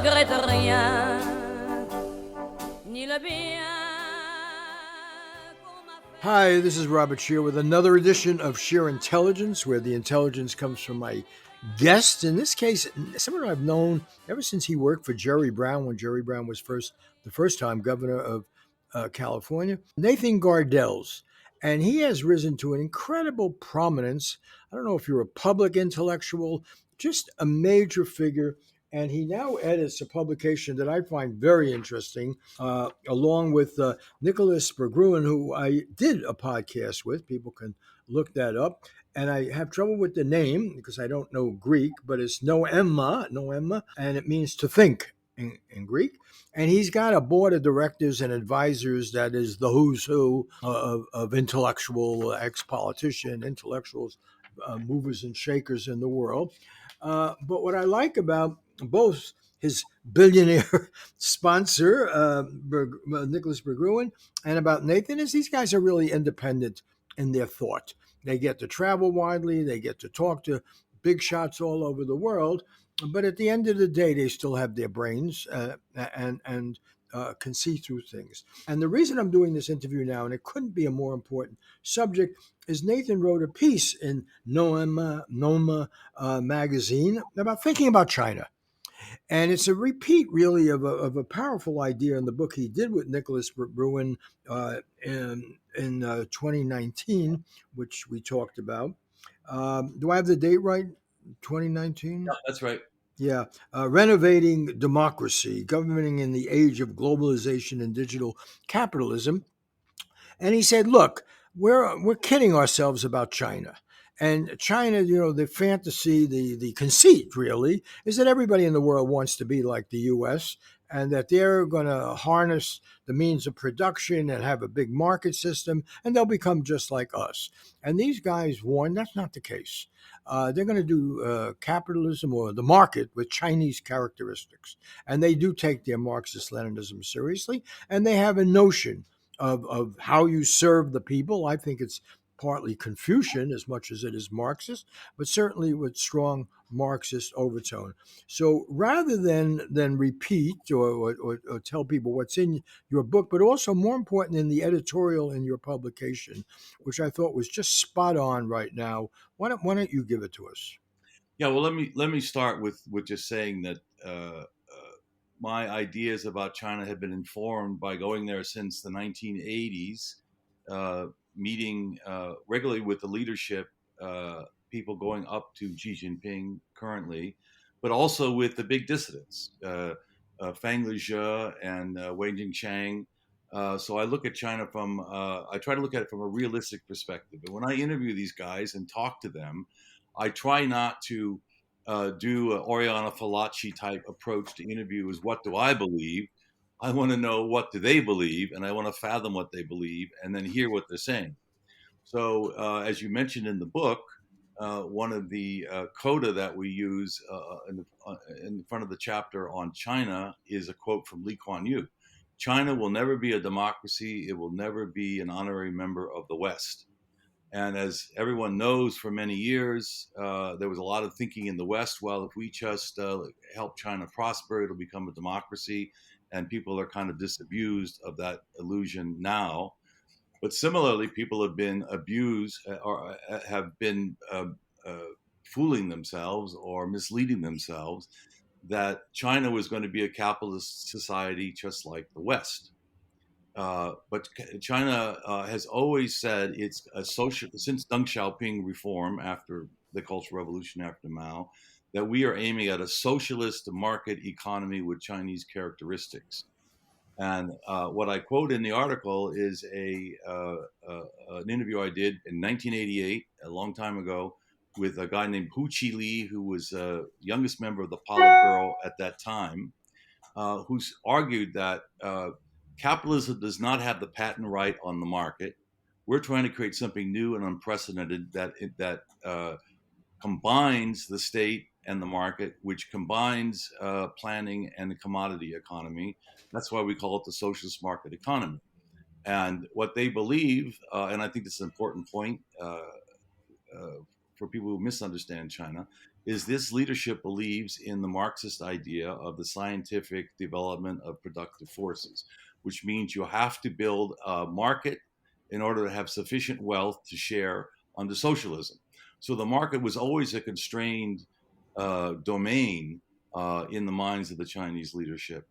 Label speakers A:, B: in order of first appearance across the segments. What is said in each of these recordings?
A: regrette rien, ni le bien.
B: Hi, this is Robert Shear with another edition of Shear Intelligence, where the intelligence comes from my guest. In this case, someone I've known ever since he worked for Jerry Brown, when Jerry Brown was the first time governor of California, Nathan Gardells. And he has risen to an incredible prominence. I don't know if you're a public intellectual, just a major figure. And he now edits a publication that I find very interesting, along with Nicholas Bergruen, who I did a podcast with. People can look that up. And I have trouble with the name because I don't know Greek, but it's Noema, and it means to think in Greek. And he's got a board of directors and advisors that is the who's who of intellectual ex-politician, intellectuals, movers and shakers in the world. But what I like about both his billionaire sponsor, Nicholas Bergruen, and about Nathan is these guys are really independent in their thought. They get to travel widely, they get to talk to big shots all over the world, but at the end of the day, they still have their brains and can see through things. And the reason I'm doing this interview now, and it couldn't be a more important subject, is Nathan wrote a piece in Noma magazine about thinking about China. And it's a repeat, really, of a powerful idea in the book he did with Nicholas Bergruen in 2019, which we talked about. Do I have the date right? 2019?
C: Yeah, that's right.
B: Yeah. Renovating Democracy, Governing in the Age of Globalization and Digital Capitalism. And he said, look, we're kidding ourselves about China. And China, the fantasy, the conceit really is that everybody in the world wants to be like the U.S. and that they're going to harness the means of production and have a big market system and they'll become just like us. And these guys warn that's not the case. They're going to do capitalism or the market with Chinese characteristics. And they do take their Marxist-Leninism seriously. And they have a notion of how you serve the people. I think it's partly Confucian as much as it is Marxist, but certainly with strong Marxist overtone. So rather than repeat or tell people what's in your book, but also more important in the editorial in your publication, which I thought was just spot on right now, why don't you give it to us?
C: Yeah, well, let me start with just saying that my ideas about China have been informed by going there since the 1980s, meeting regularly with the leadership, people going up to Xi Jinping currently, but also with the big dissidents, Fang Lezhe and Wei Jingsheng. So I look at China I try to look at it from a realistic perspective. And when I interview these guys and talk to them, I try not to do an Oriana Fallaci type approach to interview is what do I believe? I want to know what do they believe, and I want to fathom what they believe and then hear what they're saying. So as you mentioned in the book, one of the coda that we use in front of the chapter on China is a quote from Lee Kuan Yew. China will never be a democracy. It will never be an honorary member of the West. And as everyone knows, for many years, there was a lot of thinking in the West, well, if we just help China prosper, it'll become a democracy. And people are kind of disabused of that illusion now. But similarly, people have been abused or have been fooling themselves or misleading themselves that China was going to be a capitalist society just like the West. But China has always said it's a social, since Deng Xiaoping reform after the Cultural Revolution after Mao, that we are aiming at a socialist market economy with Chinese characteristics. And what I quote in the article is an interview I did in 1988, a long time ago, with a guy named Hu Qili, who was the youngest member of the Politburo at that time, who's argued that capitalism does not have the patent right on the market. We're trying to create something new and unprecedented that combines the state and the market, which combines planning and the commodity economy. That's why we call it the socialist market economy. And what they believe, and I think this is an important point for people who misunderstand China, is this leadership believes in the Marxist idea of the scientific development of productive forces, which means you have to build a market in order to have sufficient wealth to share under socialism. So the market was always a constrained domain in the minds of the Chinese leadership.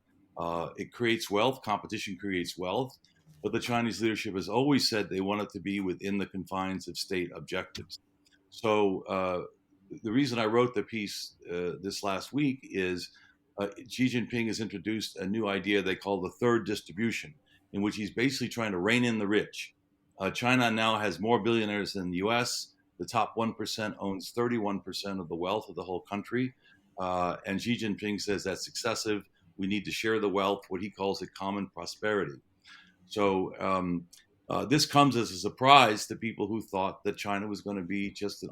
C: It creates wealth, competition creates wealth, but the Chinese leadership has always said they want it to be within the confines of state objectives. So the reason I wrote the piece this last week is Xi Jinping has introduced a new idea they call the third distribution, in which he's basically trying to rein in the rich. China now has more billionaires than the US. The top 1% owns 31% of the wealth of the whole country. And Xi Jinping says that's excessive. We need to share the wealth, what he calls it common prosperity. So this comes as a surprise to people who thought that China was going to be just an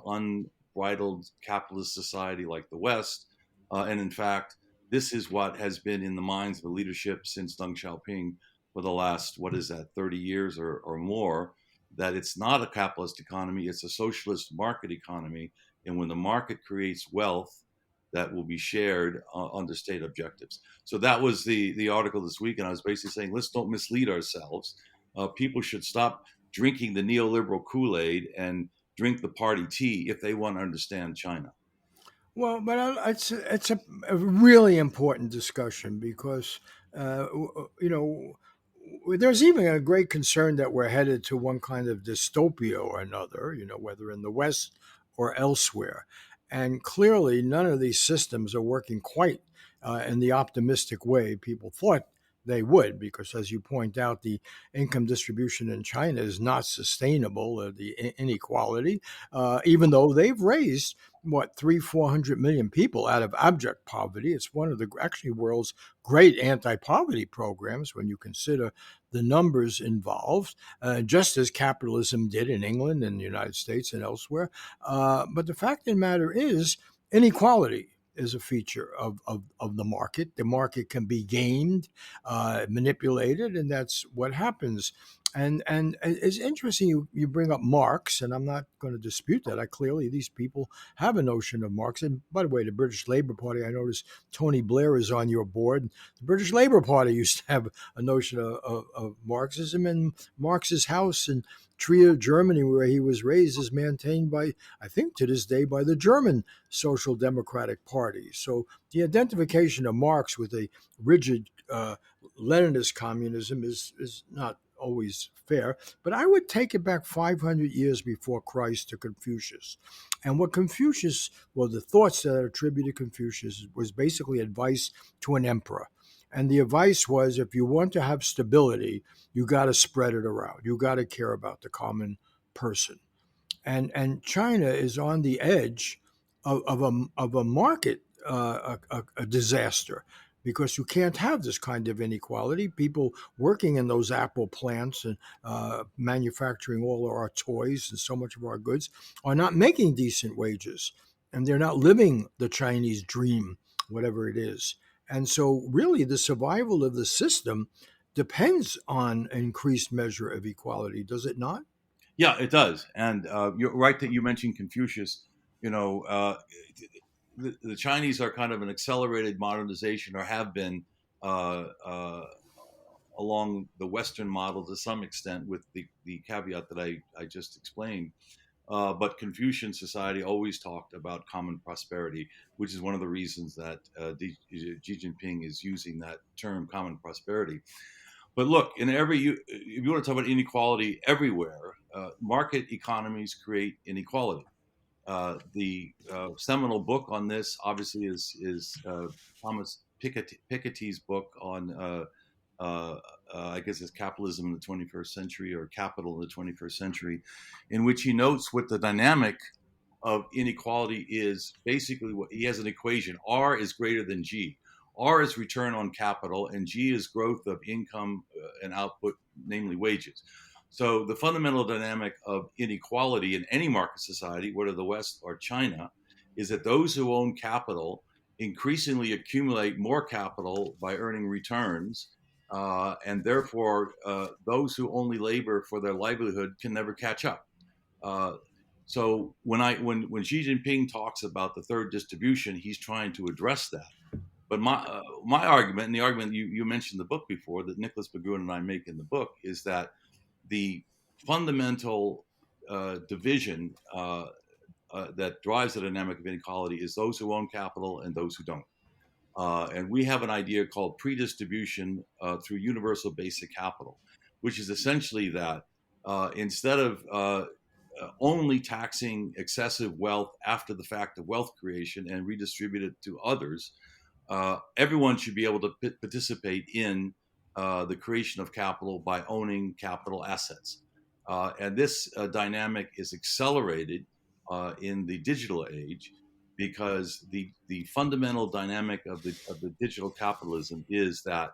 C: unbridled capitalist society like the West. And in fact, this is what has been in the minds of the leadership since Deng Xiaoping for the last, 30 years or more, that it's not a capitalist economy, it's a socialist market economy. And when the market creates wealth, that will be shared under state objectives. So that was the article this week, and I was basically saying, let's don't mislead ourselves. People should stop drinking the neoliberal Kool-Aid and drink the party tea if they want to understand China.
B: Well, but it's a really important discussion because you know there's even a great concern that we're headed to one kind of dystopia or another. Whether in the West or elsewhere, and clearly none of these systems are working quite in the optimistic way people thought they would, because as you point out, the income distribution in China is not sustainable, the inequality, even though they've raised what 300-400 million people out of abject poverty. It's one of the actually world's great anti-poverty programs when you consider the numbers involved, just as capitalism did in England and the United States and elsewhere. But the fact of the matter is, inequality is a feature of the market. The market can be gamed, manipulated, and that's what happens. And it's interesting you bring up Marx, and I'm not going to dispute that. Clearly these people have a notion of Marx. And by the way, the British Labour Party, I noticed Tony Blair is on your board. The British Labour Party used to have a notion of Marxism, and Marx's house in Trier, Germany, where he was raised, is maintained by, I think to this day, by the German Social Democratic Party. So the identification of Marx with a rigid Leninist communism is not always fair, but I would take it back 500 years before Christ to Confucius. And what Confucius, well, the thoughts that are attributed to Confucius was basically advice to an emperor. And the advice was, if you want to have stability, you got to spread it around. You got to care about the common person. And China is on the edge of a market a disaster, because you can't have this kind of inequality. People working in those Apple plants and manufacturing all of our toys and so much of our goods are not making decent wages, and they're not living the Chinese dream, whatever it is. And so, really, the survival of the system depends on an increased measure of equality, does it not?
C: Yeah, it does. And you're right that you mentioned Confucius. You know, the Chinese are kind of an accelerated modernization, or have been, uh, uh, along the Western model to some extent, with the caveat that I just explained. But Confucian society always talked about common prosperity, which is one of the reasons that Xi Jinping is using that term, common prosperity. But look, if you want to talk about inequality everywhere, market economies create inequality. The seminal book on this, obviously, is Thomas Piketty's book on, I guess it's Capitalism in the 21st Century, or Capital in the 21st Century, in which he notes what the dynamic of inequality is. Basically, what he has an equation: R is greater than G. R is return on capital, and G is growth of income and output, namely wages. So the fundamental dynamic of inequality in any market society, whether the West or China, is that those who own capital increasingly accumulate more capital by earning returns, and therefore those who only labor for their livelihood can never catch up. Uh, So when Xi Jinping talks about the third distribution, he's trying to address that. But my argument, and the argument you mentioned in the book before, that Nicholas Begun and I make in the book, is that the fundamental division that drives the dynamic of inequality is those who own capital and those who don't. And we have an idea called pre-distribution through universal basic capital, which is essentially that instead of only taxing excessive wealth after the fact of wealth creation and redistribute it to others, everyone should be able to participate in the creation of capital by owning capital assets. And this dynamic is accelerated in the digital age because the fundamental dynamic of the digital capitalism is that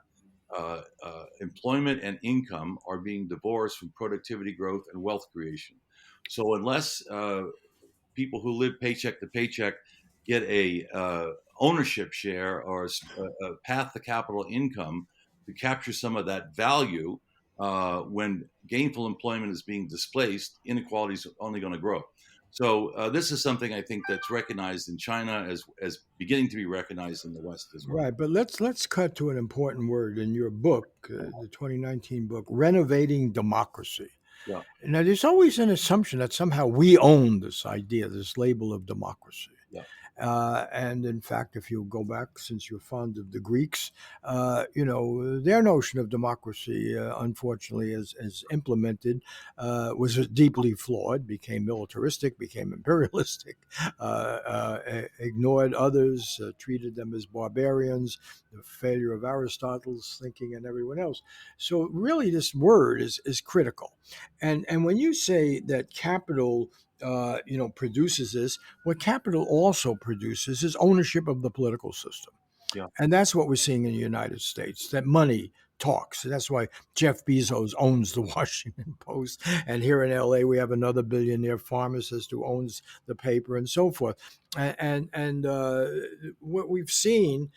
C: employment and income are being divorced from productivity growth and wealth creation. So unless people who live paycheck to paycheck get a ownership share or a path to capital income to capture some of that value, when gainful employment is being displaced, inequality is only going to grow. So this is something I think that's recognized in China as beginning to be recognized in the West as well.
B: Right, but let's cut to an important word in your book, the 2019 book, Renovating Democracy.
C: Yeah,
B: Now, there's always an assumption that somehow we own this idea, this label of democracy.
C: yeah,
B: And in fact, if you go back, since you're fond of the Greeks, their notion of democracy, unfortunately, as implemented, was deeply flawed, became militaristic, became imperialistic, ignored others, treated them as barbarians, the failure of Aristotle's thinking and everyone else. So, really, this word is critical. And when you say that capital, produces this, what capital also produces is ownership of the political system.
C: yeah,
B: And that's what we're seeing in the United States, that money talks. That's why Jeff Bezos owns the Washington Post. And here in LA, we have another billionaire pharmacist who owns the paper and so forth. And what we've seen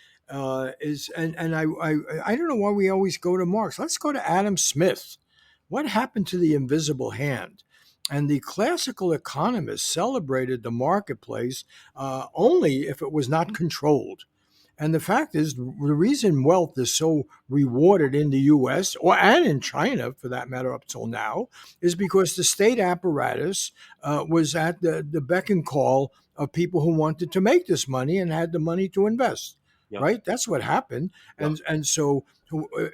B: is, and I don't know why we always go to Marx. Let's go to Adam Smith. What happened to the invisible hand? And the classical economists celebrated the marketplace only if it was not controlled. And the fact is, the reason wealth is so rewarded in the U.S. and in China, for that matter, up till now, is because the state apparatus was at the beck and call of people who wanted to make this money and had the money to invest.
C: yeah,
B: Right? That's what happened.
C: yeah,
B: And so,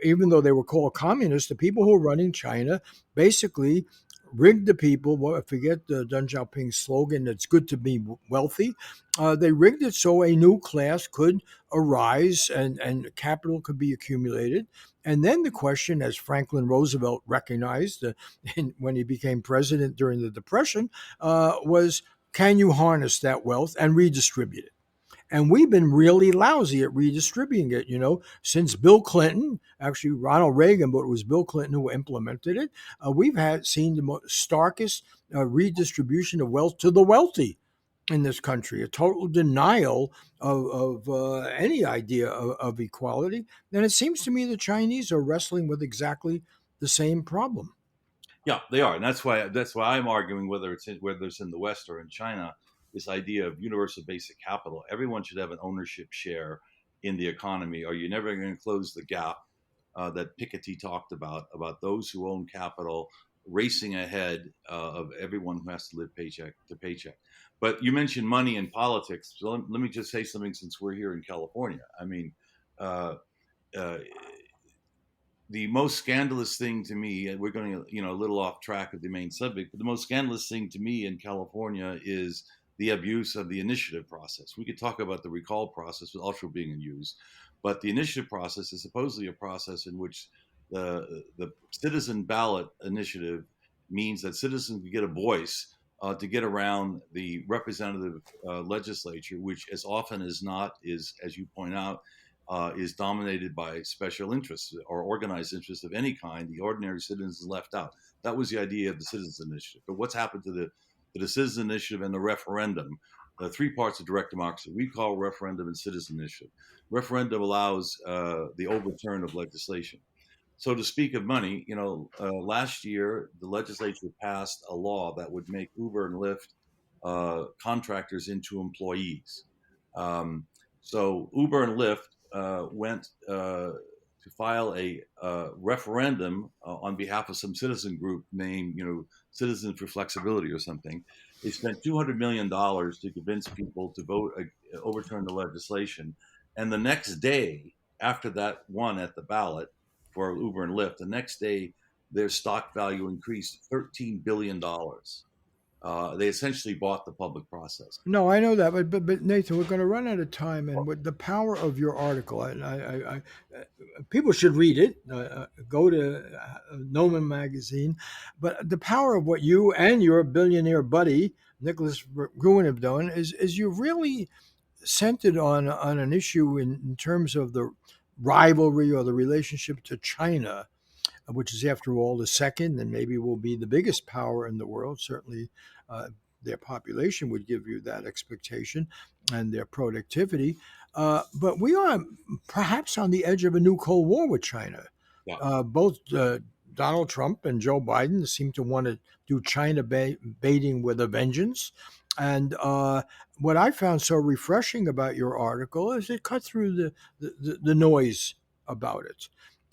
B: even though they were called communists, the people who were running China basically rigged the people. Well, I forget Deng Xiaoping's slogan, "It's good to be wealthy." They rigged it so a new class could arise and capital could be accumulated. And then the question, as Franklin Roosevelt recognized when he became president during the Depression, was, can you harness that wealth and redistribute it? And we've been really lousy at redistributing it, since Bill Clinton, actually Ronald Reagan, but it was Bill Clinton who implemented it. We've seen the starkest redistribution of wealth to the wealthy in this country, a total denial of any idea of equality. And it seems to me the Chinese are wrestling with exactly the same problem.
C: yeah. They are, and that's why I'm arguing whether it's in the West or in China, this idea of universal basic capital. Everyone should have an ownership share in the economy, or you're never going to close the gap that Piketty talked about those who own capital racing ahead of everyone who has to live paycheck to paycheck. But you mentioned money and politics. So let me just say something since we're here in California. I mean, uh, uh, the most scandalous thing to me, and we're going to, a little off track of the main subject, but the most scandalous thing to me in California is the abuse of the initiative process. We could talk about the recall process with ultra being used, but the initiative process is supposedly a process in which the citizen ballot initiative means that citizens can get a voice to get around the representative legislature, which as often as not is, as you point out, is dominated by special interests or organized interests of any kind. The ordinary citizen is left out. That was the idea of the Citizens Initiative. But what's happened to the Citizens Initiative and the referendum? The three parts of direct democracy: recall, referendum, and citizen initiative. Referendum allows the overturn of legislation. So to speak of money, last year the legislature passed a law that would make Uber and Lyft contractors into employees. Um, so Uber and Lyft went to file a referendum on behalf of some citizen group named, Citizens for Flexibility or something. They spent $200 million to convince people to vote overturn the legislation, and the next day after that won at the ballot for Uber and Lyft, the next day their stock value increased $13 billion. They essentially bought the public process.
B: No, I know that, but Nathan, we're going to run out of time, and with the power of your article, people should read it. Go to Noman magazine, but the power of what you and your billionaire buddy Nicholas Gruen have done is you've really centered on an issue in terms of the rivalry or the relationship to China, which is, after all, the second and maybe will be the biggest power in the world. Certainly, their population would give you that expectation and their productivity. But we are perhaps on the edge of a new Cold War with China.
C: Yeah,
B: Both Donald Trump and Joe Biden seem to want to do China baiting with a vengeance. And what I found so refreshing about your article is it cut through the noise about it.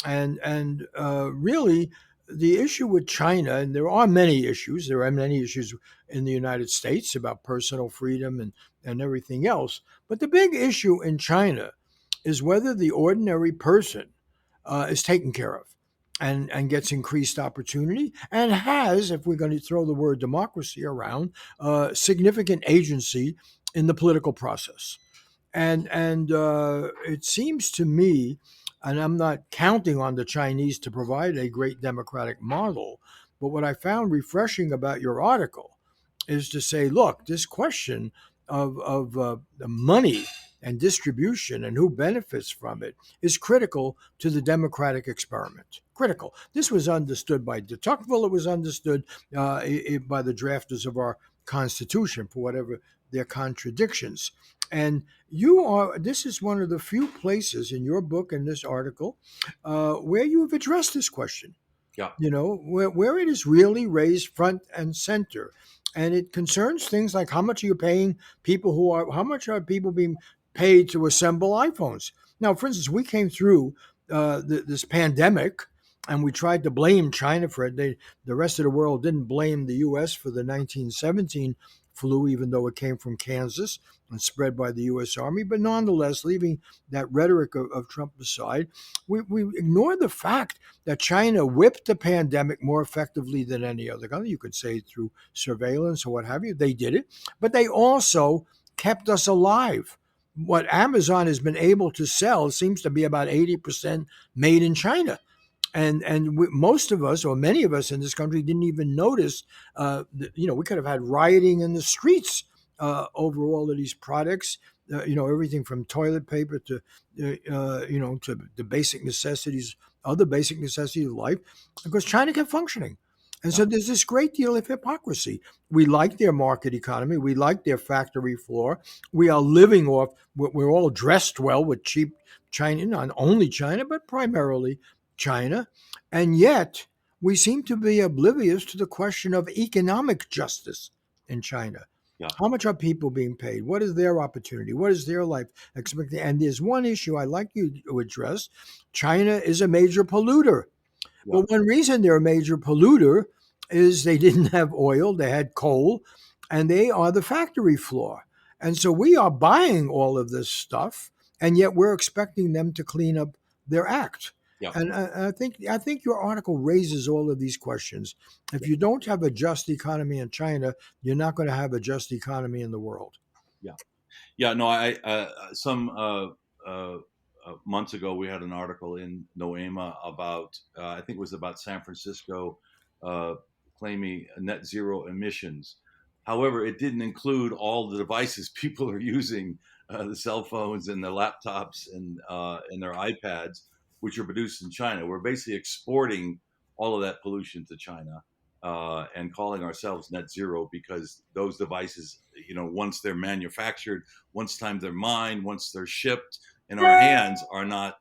B: And really, the issue with China, and there are many issues, there are many issues in the United States about personal freedom and everything else. But the big issue in China is whether the ordinary person is taken care of and gets increased opportunity and has, if we're going to throw the word democracy around, significant agency in the political process. And it seems to me, and I'm not counting on the Chinese to provide a great democratic model, but what I found refreshing about your article is to say, look, this question of the money and distribution and who benefits from it is critical to the democratic experiment. Critical. This was understood by de Tocqueville. It was understood by the drafters of our Constitution, for whatever their contradictions. And this is one of the few places in your book and this article where you have addressed this question,
C: yeah,
B: where it is really raised front and center. And it concerns things like how much are you paying how much are people being paid to assemble iPhones? Now, for instance, we came through this pandemic and we tried to blame China for it. The rest of the world didn't blame the U.S. for the 1917 flu, even though it came from Kansas and spread by the U.S. Army. But nonetheless, leaving that rhetoric of Trump aside, we ignore the fact that China whipped the pandemic more effectively than any other country. You could say through surveillance or what have you. They did it, but they also kept us alive. What Amazon has been able to sell seems to be about 80% made in China. And most of us, or many of us in this country, didn't even notice. We could have had rioting in the streets over all of these products. Everything from toilet paper to to the basic necessities, other basic necessities of life, because China kept functioning. And
C: yeah,
B: so there's this great deal of hypocrisy. We like their market economy. We like their factory floor. We are living off, we're all dressed well with cheap China, not only China, but primarily China. And yet we seem to be oblivious to the question of economic justice in China.
C: yeah,
B: How much are people being paid? What is their opportunity? What is their life expectancy? And there's one issue I'd like you to address. China is a major polluter.
C: yeah,
B: Well, one reason they're a major polluter is they didn't have oil, they had coal, and they are the factory floor. And so we are buying all of this stuff, and yet we're expecting them to clean up their act.
C: yeah,
B: And I think your article raises all of these questions. If you don't have a just economy in China, you're not going to have a just economy in the world.
C: yeah. Yeah, no, I some months ago we had an article in Noema about I think it was about San Francisco uh, claiming net zero emissions. However, it didn't include all the devices people are using, the cell phones and the laptops and their iPads, which are produced in China. We're basically exporting all of that pollution to China. And calling ourselves net zero because those devices, once they're manufactured, once time they're mined, once they're shipped in our hands, are not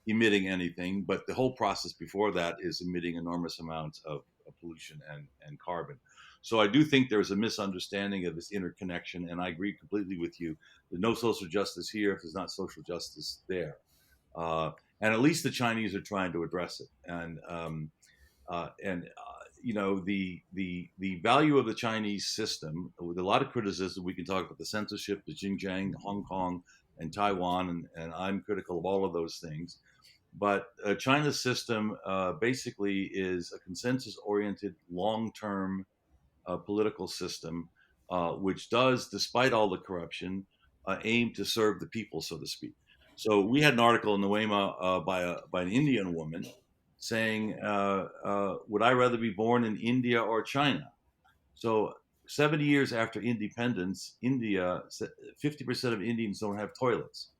C: emitting anything. But the whole process before that is emitting enormous amounts of pollution and carbon. So I do think there's a misunderstanding of this interconnection, and I agree completely with you. There's no social justice here if there's not social justice there. Uh, and at least the Chinese are trying to address it. And the value of the Chinese system, with a lot of criticism, we can talk about the censorship, the Xinjiang, Hong Kong, and Taiwan, and I'm critical of all of those things. But China's system basically is a consensus-oriented, long-term political system, which does, despite all the corruption, aim to serve the people, so to speak. So we had an article in the Wema by an Indian woman saying, "Would I rather be born in India or China?" So 70 years after independence, 50% of Indians don't have toilets.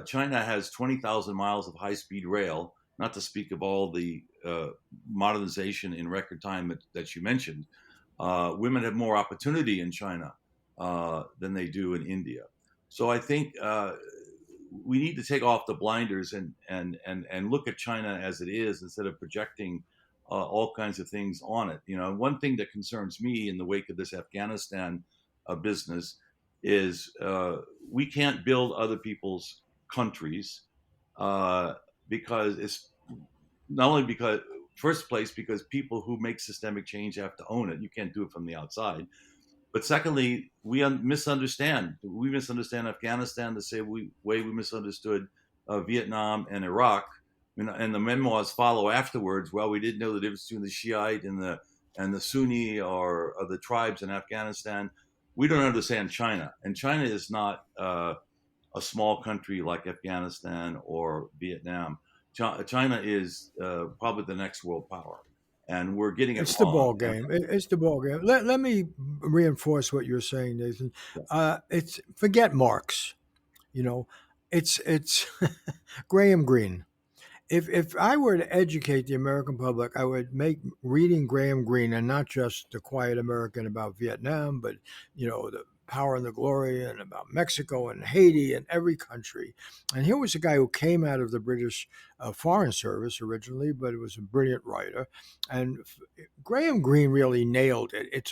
C: China has 20,000 miles of high-speed rail, not to speak of all the modernization in record time that you mentioned. Women have more opportunity in China than they do in India. So I think we need to take off the blinders and look at China as it is instead of projecting all kinds of things on it. One thing that concerns me in the wake of this Afghanistan business is we can't build other people's countries uh, because it's not only because first place because people who make systemic change have to own it. You can't do it from the outside. But secondly, misunderstand. We misunderstand Afghanistan the same way we misunderstood Vietnam and Iraq. And the memoirs follow afterwards. Well, we didn't know the difference between the Shiite and the Sunni or the tribes in Afghanistan. We don't understand China, and China is not a small country like Afghanistan or Vietnam. China is probably the next world power, and we're getting it
B: It's the
C: wrong.
B: ball game. It's the ball game. Let me reinforce what you're saying, Nathan. It's forget Marx. You know, it's Graham Greene. If I were to educate the American public, I would make reading Graham Greene, and not just the Quiet American about Vietnam, but the Power and the Glory, and about Mexico and Haiti and every country. And here was a guy who came out of the British Foreign Service originally, but it was a brilliant writer. And Graham Greene really nailed it. It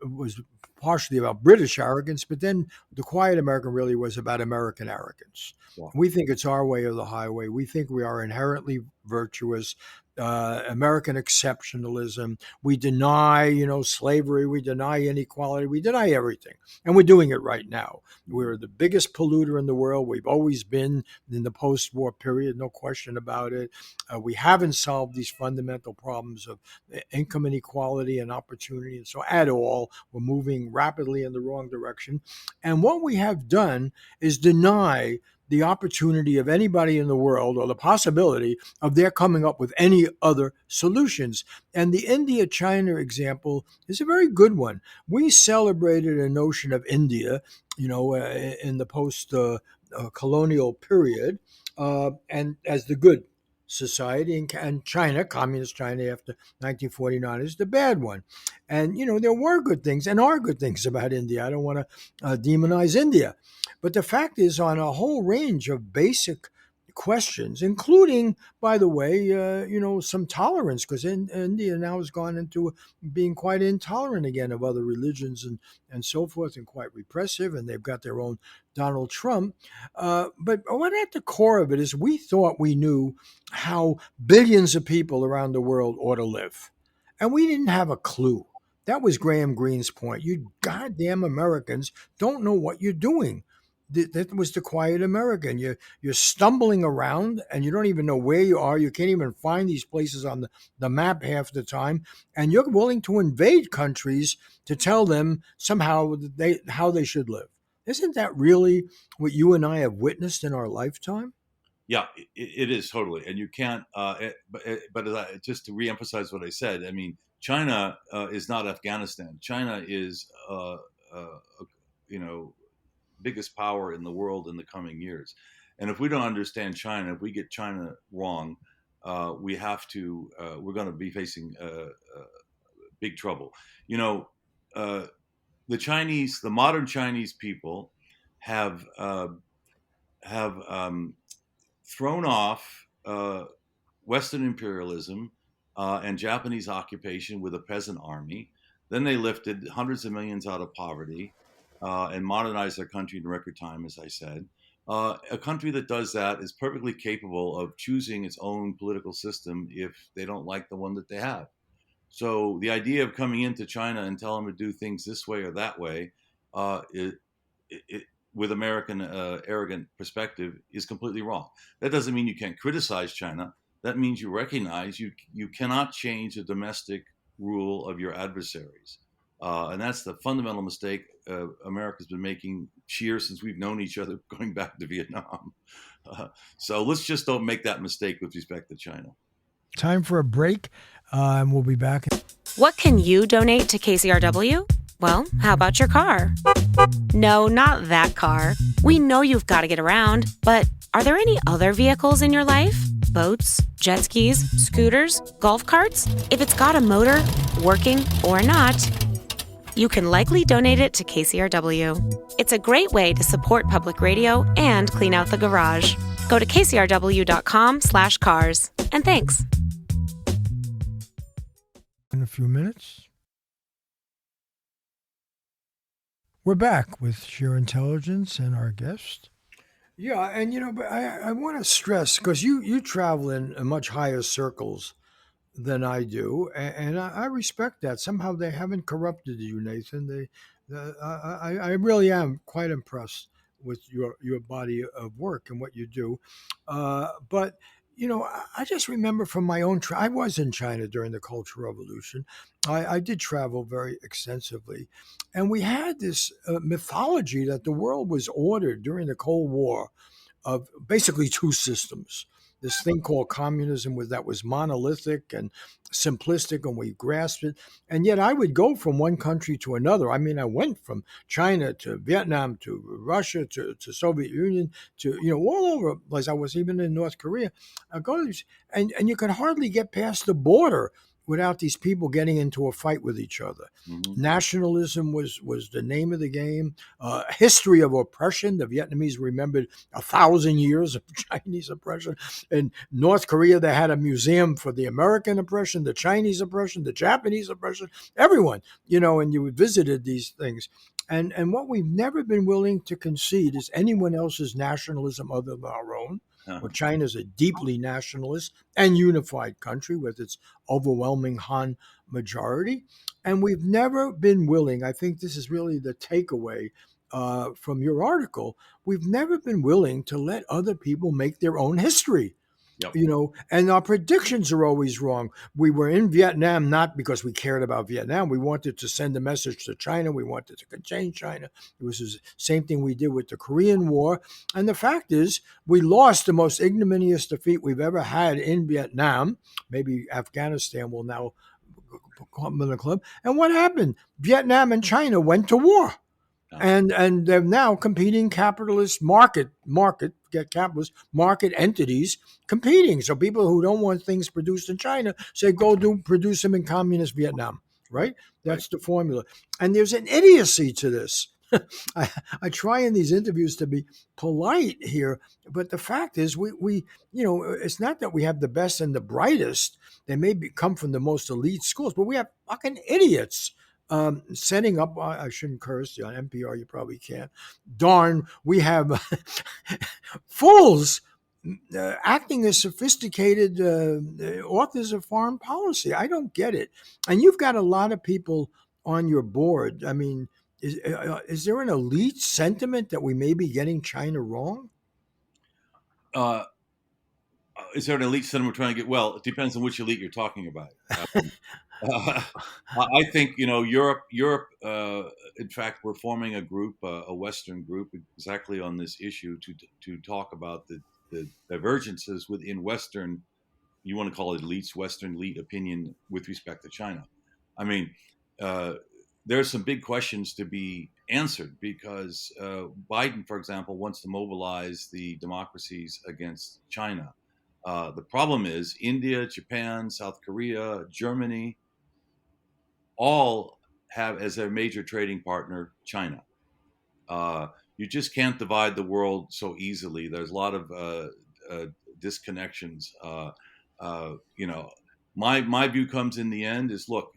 B: was partially about British arrogance, but then the Quiet American really was about American arrogance.
C: Yeah.
B: We think it's our way or the highway. We think we are inherently virtuous. American exceptionalism. We deny, slavery. We deny inequality. We deny everything, and we're doing it right now. We're the biggest polluter in the world. We've always been in the post-war period, no question about it. We haven't solved these fundamental problems of income inequality and opportunity, and so at all, we're moving rapidly in the wrong direction. And what we have done is deny the opportunity of anybody in the world, or the possibility of their coming up with any other solutions. And the India-China example is a very good one. We celebrated a notion of India, in the post-colonial period, and as the good society, and China, communist China after 1949, is the bad one. And there were good things and are good things about India. I don't want to demonize India, but the fact is, on a whole range of basic questions, including, by the way, some tolerance, because India now has gone into being quite intolerant again of other religions and so forth, and quite repressive, and they've got their own Donald Trump. But what at the core of it is, we thought we knew how billions of people around the world ought to live, and we didn't have a clue. That was Graham Greene's point. You goddamn Americans don't know what you're doing. That was the Quiet American. You're stumbling around and you don't even know where you are. You can't even find these places on the map half the time. And you're willing to invade countries to tell them somehow how they should live. Isn't that really what you and I have witnessed in our lifetime?
C: Yeah, it is totally, and you can't. But just to reemphasize what I said, I mean, China is not Afghanistan. China is, you know, biggest power in the world in the coming years. And if we don't understand China, if we get China wrong, we have to. We're going to be facing big trouble. You know, the modern Chinese people have have thrown off Western imperialism and Japanese occupation with a peasant army. Then they lifted hundreds of millions out of poverty and modernized their country in record time, as I said. A country that does that is perfectly capable of choosing its own political system if they don't like the one that they have. So the idea of coming into China and telling them to do things this way or that way, uh, it, it, with American arrogant perspective, is completely wrong. That doesn't mean you can't criticize China. That means you recognize you cannot change the domestic rule of your adversaries. And that's the fundamental mistake America's been making here since we've known each other, going back to Vietnam. So let's just don't make that mistake with respect to China.
B: Time for a break, and we'll be back.
D: What can you donate to KCRW? Well, how about your car? No, not that car. We know you've got to get around, but are there any other vehicles in your life? Boats, jet skis, scooters, golf carts? If it's got a motor, working or not, you can likely donate it to KCRW. It's a great way to support public radio and clean out the garage. Go to kcrw.com/cars. And thanks.
B: In a few minutes. We're back with Sheer Intelligence and our guest. Yeah, and but I want to stress, because you travel in much higher circles than I do, and I respect that. Somehow they haven't corrupted you, Nathan. I really am quite impressed with your body of work and what you do. But I just remember from my own. I was in China during the Cultural Revolution. I did travel very extensively, and we had this mythology that the world was ordered during the Cold War of basically two systems. This thing called communism that was monolithic and simplistic, and we grasped it. And yet I would go from one country to another. I mean, I went from China to Vietnam to Russia to Soviet Union to, all over the place. I was even in North Korea. And you could hardly get past the border without these people getting into a fight with each other. Mm-hmm. Nationalism was the name of the game. History of oppression. The Vietnamese remembered 1,000 years of Chinese oppression. In North Korea, they had a museum for the American oppression, the Chinese oppression, the Japanese oppression, everyone, and you visited these things. And what we've never been willing to concede is anyone else's nationalism other than our own. Well, China is a deeply nationalist and unified country with its overwhelming Han majority. And we've never been willing, I think this is really the takeaway from your article, we've never been willing to let other people make their own history. Yep. And our predictions are always wrong. We were in Vietnam not because we cared about Vietnam. We wanted to send a message to China. We wanted to contain China. It was the same thing we did with the Korean War. And the fact is, we lost the most ignominious defeat we've ever had in Vietnam. Maybe Afghanistan will now come in the club. And what happened? Vietnam and China went to war. And they're now competing capitalist market entities competing. So people who don't want things produced in China say go produce them in communist Vietnam, right? That's the formula. And there's an idiocy to this. I try in these interviews to be polite here, but the fact is we it's not that we have the best and the brightest. They may come from the most elite schools, but we have fucking idiots. Setting up, I shouldn't curse on NPR, you probably can't. Darn, we have fools acting as sophisticated authors of foreign policy. I don't get it. And you've got a lot of people on your board. I mean, is there an elite sentiment that we may be getting China wrong?
C: Is there an elite sentiment we're trying to get? Well, it depends on which elite you're talking about. I think Europe. In fact, we're forming a group, a Western group, exactly on this issue to talk about the divergences within Western. You want to call it elites, Western elite opinion with respect to China. I mean, there's some big questions to be answered because Biden, for example, wants to mobilize the democracies against China. The problem is India, Japan, South Korea, Germany, all have as their major trading partner China. You just can't divide the world so easily. There's a lot of disconnections. My view comes in the end is, look,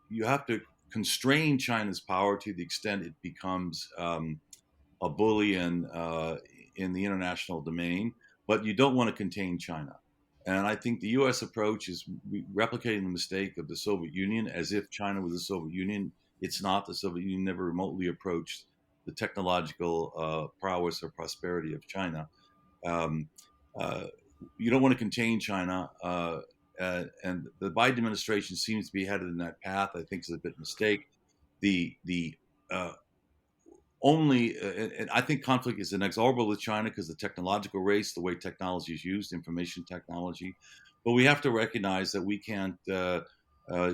C: you have to constrain China's power to the extent it becomes a bully in the international domain, but you don't want to contain China. And I think the U.S. approach is replicating the mistake of the Soviet Union, as if China was the Soviet Union. It's not. The Soviet Union never remotely approached the technological prowess or prosperity of China. Um, uh, you don't want to contain China, and the Biden administration seems to be headed in that path. I think is a bit mistake. The uh, only, and I think conflict is inexorable with China because the technological race, the way technology is used, information technology. But we have to recognize that we can't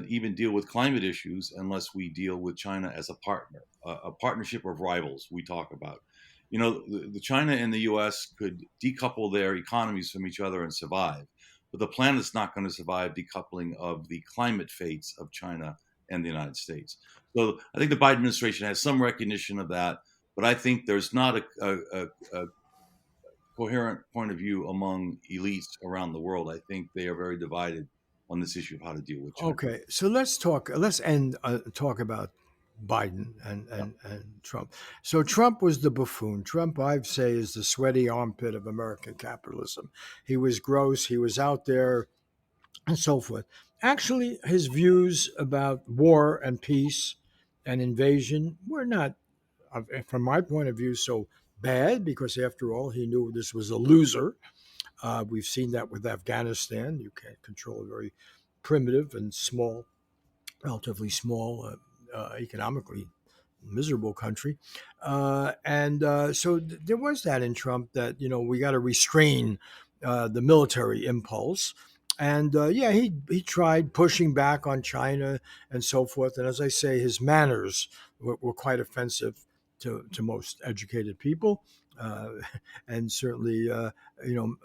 C: even deal with climate issues unless we deal with China as a partner, a partnership of rivals we talk about. You know, the China and the U.S. could decouple their economies from each other and survive, but the planet's not going to survive decoupling of the climate fates of China and the United States. So I think the Biden administration has some recognition of that, but I think there's not a coherent point of view among elites around the world. I think they are very divided on this issue of how to deal with China.
B: Okay, so let's talk. Let's end talk about Biden
C: Yeah.
B: and Trump. So Trump was the buffoon. Trump, I'd say, is the sweaty armpit of American capitalism. He was gross. He was out there and so forth. Actually, his views about war and peace and invasion were not, from my point of view, so bad because, after all, he knew this was a loser. We've seen that with Afghanistan. You can't control a very primitive and small, relatively small, economically miserable country. And so there was that in Trump that, we got to restrain the military impulse. And yeah, he tried pushing back on China and so forth. And as I say, his manners were quite offensive to most educated people, uh, and certainly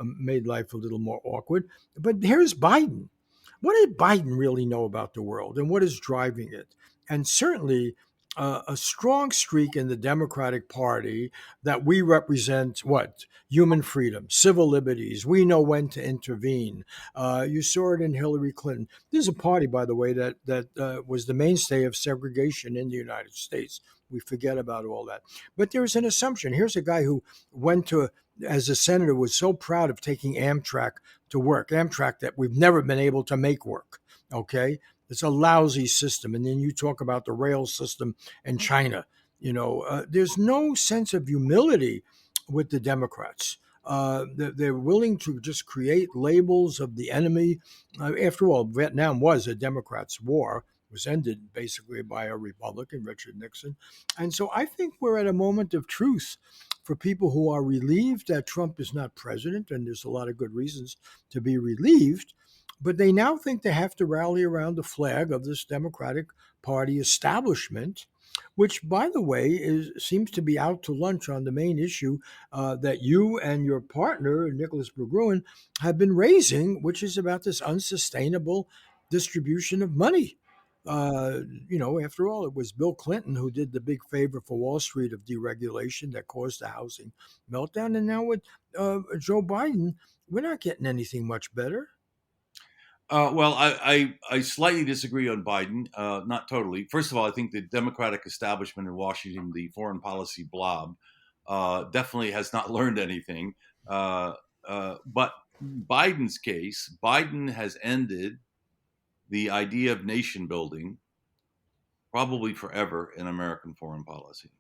B: made life a little more awkward. But here's Biden. What did Biden really know about the world, and what is driving it? And certainly a strong streak in the Democratic Party that we represent what? Human freedom, civil liberties. We know when to intervene. You saw it in Hillary Clinton. There's a party, by the way, that was the mainstay of segregation in the United States. We forget about all that. But there's an assumption. Here's a guy who went to, as a senator, was so proud of taking Amtrak to work. Amtrak that we've never been able to make work. Okay. It's a lousy system. And then you talk about the rail system in China. There's no sense of humility with the Democrats. They're willing to just create labels of the enemy. After all, Vietnam was a Democrats' war. It was ended basically by a Republican, Richard Nixon. And so I think we're at a moment of truth for people who are relieved that Trump is not president, and there's a lot of good reasons to be relieved. But they now think they have to rally around the flag of this Democratic Party establishment, which, by the way, seems to be out to lunch on the main issue that you and your partner, Nicholas Berggruen, have been raising, which is about this unsustainable distribution of money. After all, it was Bill Clinton who did the big favor for Wall Street of deregulation that caused the housing meltdown. And now with Joe Biden, we're not getting anything much better.
C: Well, I slightly disagree on Biden, not totally. First of all, I think the Democratic establishment in Washington, the foreign policy blob, definitely has not learned anything. But Biden's case, Biden has ended the idea of nation building probably forever in American foreign policy.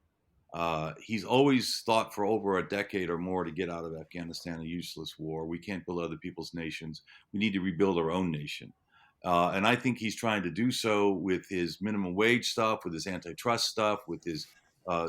C: He's always thought for over a decade or more to get out of Afghanistan, a useless war. We can't build other people's nations. We need to rebuild our own nation. And I think he's trying to do so with his minimum wage stuff, with his antitrust stuff, with his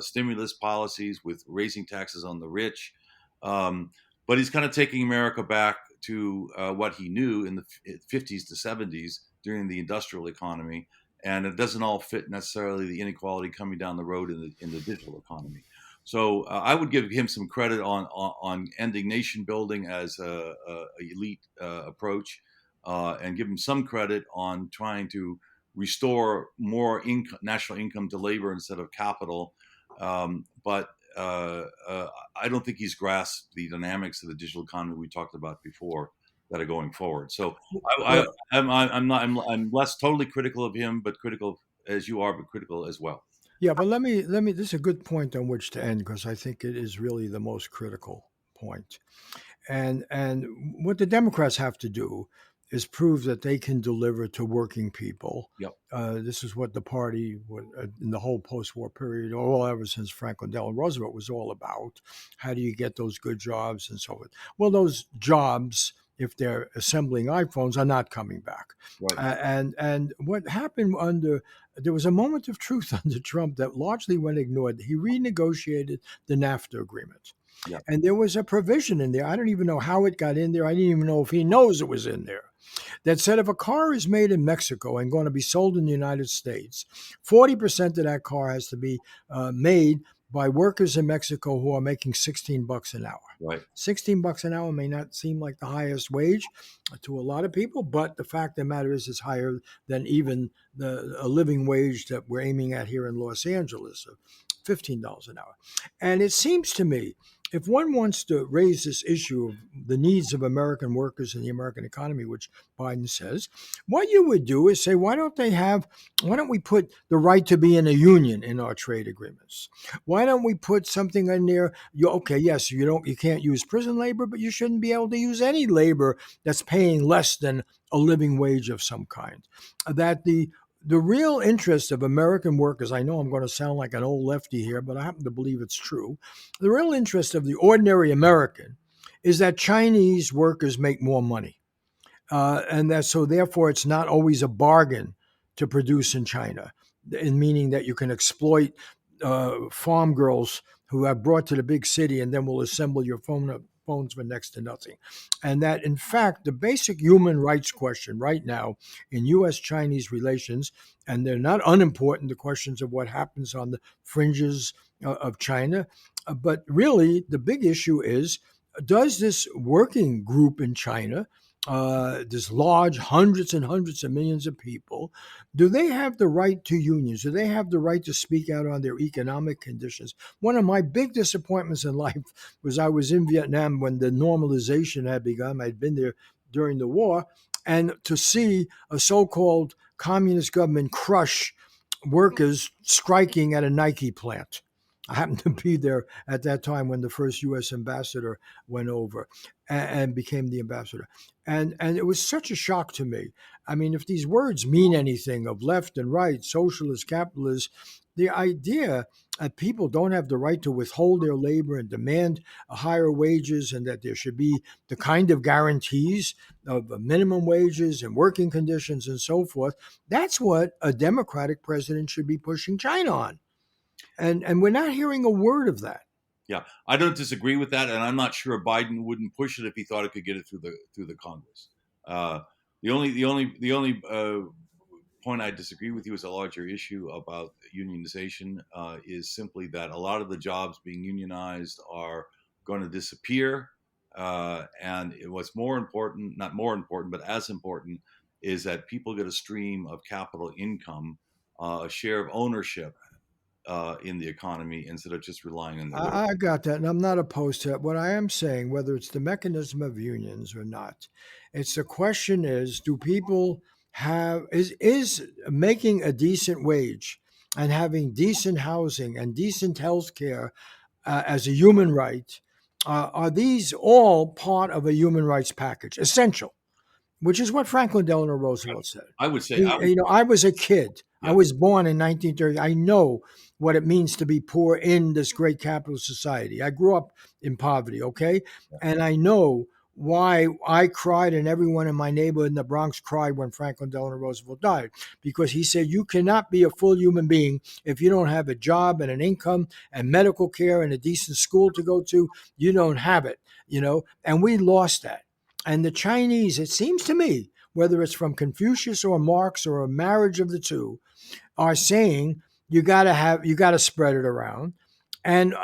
C: stimulus policies, with raising taxes on the rich. But he's kind of taking America back to what he knew in the 50s to 70s during the industrial economy. And it doesn't all fit necessarily the inequality coming down the road in the digital economy. So I would give him some credit on ending nation building as a elite approach, and give him some credit on trying to restore more national income to labor instead of capital. But I don't think he's grasped the dynamics of the digital economy we talked about before that are going forward. So I'm less totally critical of him, but critical as you are, but critical as well.
B: Yeah, but let me. This is a good point on which to end because I think it is really the most critical point. And what the Democrats have to do is prove that they can deliver to working people.
C: Yep.
B: This is what the party, in the whole post-war period, or ever since Franklin Delano Roosevelt, was all about. How do you get those good jobs and so forth? Well, those jobs, if they're assembling iPhones, are not coming back.
C: Right.
B: And what happened there was a moment of truth under Trump that largely went ignored. He renegotiated the NAFTA agreement.
C: Yeah.
B: And there was a provision in there. I don't even know how it got in there. I didn't even know if he knows it was in there. That said, if a car is made in Mexico and going to be sold in the United States, 40% of that car has to be made by workers in Mexico who are making $16 an hour.
C: Right.
B: $16 an hour may not seem like the highest wage to a lot of people, but the fact of the matter is it's higher than even a living wage that we're aiming at here in Los Angeles of $15 an hour. And it seems to me, if one wants to raise this issue of the needs of American workers in the American economy, which Biden says, what you would do is say, why don't we put the right to be in a union in our trade agreements? Why don't we put something in there? Yes, you can't use prison labor, but you shouldn't be able to use any labor that's paying less than a living wage of some kind. That the real interest of American workers, I know I'm going to sound like an old lefty here, but I happen to believe it's true. The real interest of the ordinary American is that Chinese workers make more money. So therefore it's not always a bargain to produce in China, in meaning that you can exploit farm girls who are brought to the big city and then will assemble your phones for next to nothing. And that, in fact, the basic human rights question right now in U.S.-Chinese relations, and they're not unimportant, the questions of what happens on the fringes of China, but really the big issue is, does this working group in China, this large hundreds and hundreds of millions of people, do they have the right to unions? Do they have the right to speak out on their economic conditions? One of my big disappointments in life was I was in Vietnam when the normalization had begun. I'd been there during the war, and to see a so-called communist government crush workers striking at a Nike plant. I happened to be there at that time when the first U.S. ambassador went over and became the ambassador. And it was such a shock to me. I mean, if these words mean anything of left and right, socialist, capitalist, the idea that people don't have the right to withhold their labor and demand higher wages, and that there should be the kind of guarantees of minimum wages and working conditions and so forth, that's what a Democratic president should be pushing China on. And we're not hearing a word of that.
C: Yeah, I don't disagree with that, and I'm not sure Biden wouldn't push it if he thought it could get it through the Congress. The only point I disagree with you is a larger issue about unionization is simply that a lot of the jobs being unionized are going to disappear, and what's more important, not more important, but as important, is that people get a stream of capital income, a share of ownership in the economy instead of just relying on the labor.
B: I got that, and I'm not opposed to it. What I am saying, whether it's the mechanism of unions or not, it's the question is, do people is making a decent wage and having decent housing and decent health care as a human right, are these all part of a human rights package, essential? Which is what Franklin Delano Roosevelt said.
C: I would say,
B: I was a kid.
C: Yeah.
B: I was born in 1930. I know what it means to be poor in this great capitalist society. I grew up in poverty, okay? And I know why I cried and everyone in my neighborhood in the Bronx cried when Franklin Delano Roosevelt died. Because he said, you cannot be a full human being if you don't have a job and an income and medical care and a decent school to go to. You don't have it, and we lost that. And the Chinese, it seems to me, whether it's from Confucius or Marx or a marriage of the two, are saying you got to spread it around. And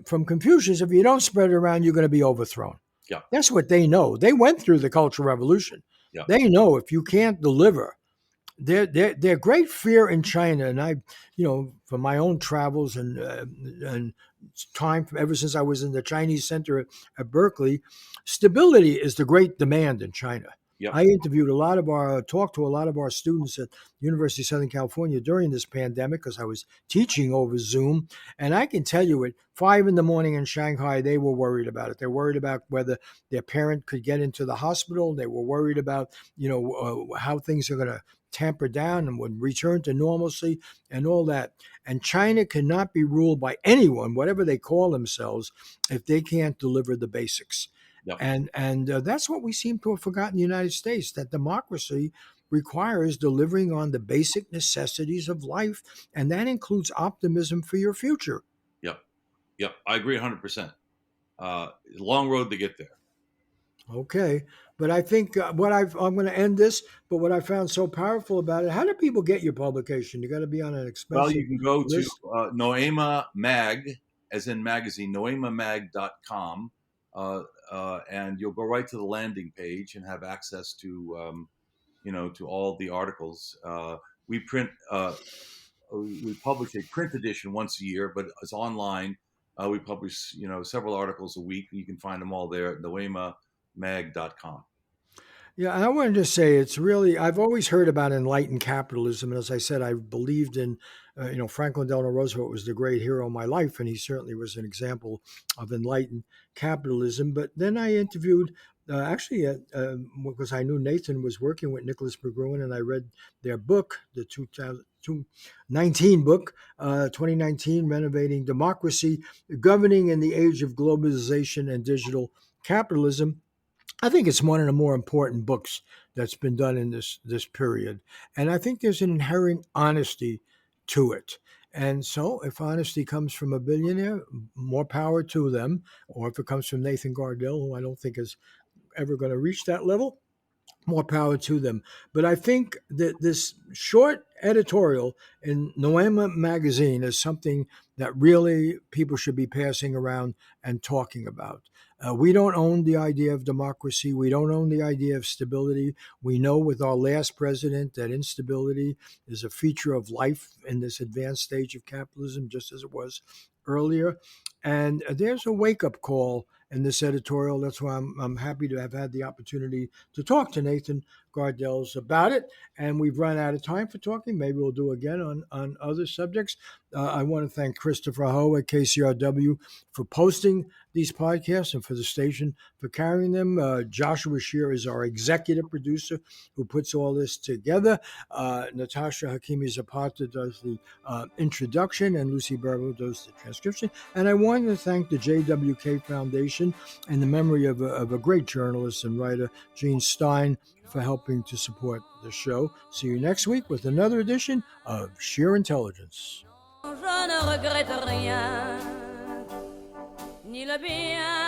B: from Confucius, if you don't spread it around, you're going to be overthrown.
C: Yeah.
B: That's what they know. They went through the Cultural Revolution.
C: Yeah.
B: They know if you can't deliver, their great fear in China, and I, from my own travels and time ever since I was in the Chinese Center at Berkeley, stability is the great demand in China.
C: Yep.
B: I talked to a lot of our students at University of Southern California during this pandemic because I was teaching over Zoom. And I can tell you at 5 a.m. in Shanghai, they were worried about it. They're worried about whether their parent could get into the hospital. They were worried about, how things are going to tamper down and would return to normalcy and all that. And China cannot be ruled by anyone, whatever they call themselves, if they can't deliver the basics.
C: Yep.
B: And that's what we seem to have forgotten in the United States, that democracy requires delivering on the basic necessities of life, and that includes optimism for your future.
C: Yep. Yep. I agree 100%. Long road to get there.
B: Okay, but I think I'm going to end this. But what I found so powerful about it, how do people get your publication? You got to be on an
C: Well,
B: expensive
C: you can go to
B: list.
C: Noema Mag, as in magazine, noemamag.com, and you'll go right to the landing page and have access to, to all the articles. We publish a print edition once a year, but it's online. We publish, several articles a week. You can find them all there at noemamag.com.
B: Yeah, and I wanted to say it's really, I've always heard about enlightened capitalism. And as I said, I believed in, Franklin Delano Roosevelt was the great hero of my life, and he certainly was an example of enlightened capitalism. But then I interviewed, because I knew Nathan was working with Nicholas McGruin, and I read their book, the 2019 book, 2019, Renovating Democracy, Governing in the Age of Globalization and Digital Capitalism. I think it's one of the more important books that's been done in this period, and I think there's an inherent honesty to it. And so, if honesty comes from a billionaire, more power to them. Or if it comes from Nathan Gardell, who I don't think is ever going to reach that level, more power to them. But I think that this short editorial in Noema magazine is something that really people should be passing around and talking about. We don't own the idea of democracy. We don't own the idea of stability. We know with our last president that instability is a feature of life in this advanced stage of capitalism, just as it was earlier. And there's a wake-up call in this editorial. That's why I'm happy to have had the opportunity to talk to Nathan Gardells about it. And we've run out of time for talking. Maybe we'll do again on other subjects. I want to thank Christopher Ho at KCRW for posting these podcasts and for the station for carrying them. Joshua Shear is our executive producer who puts all this together. Natasha Hakimi Zapata does the introduction, and Lucy Barrow does the transcription. And I want to thank the JWK Foundation in the memory of a great journalist and writer, Gene Stein, for helping to support the show. See you next week with another edition of Sheer Intelligence.
A: Je ne regrette rien, ni le bien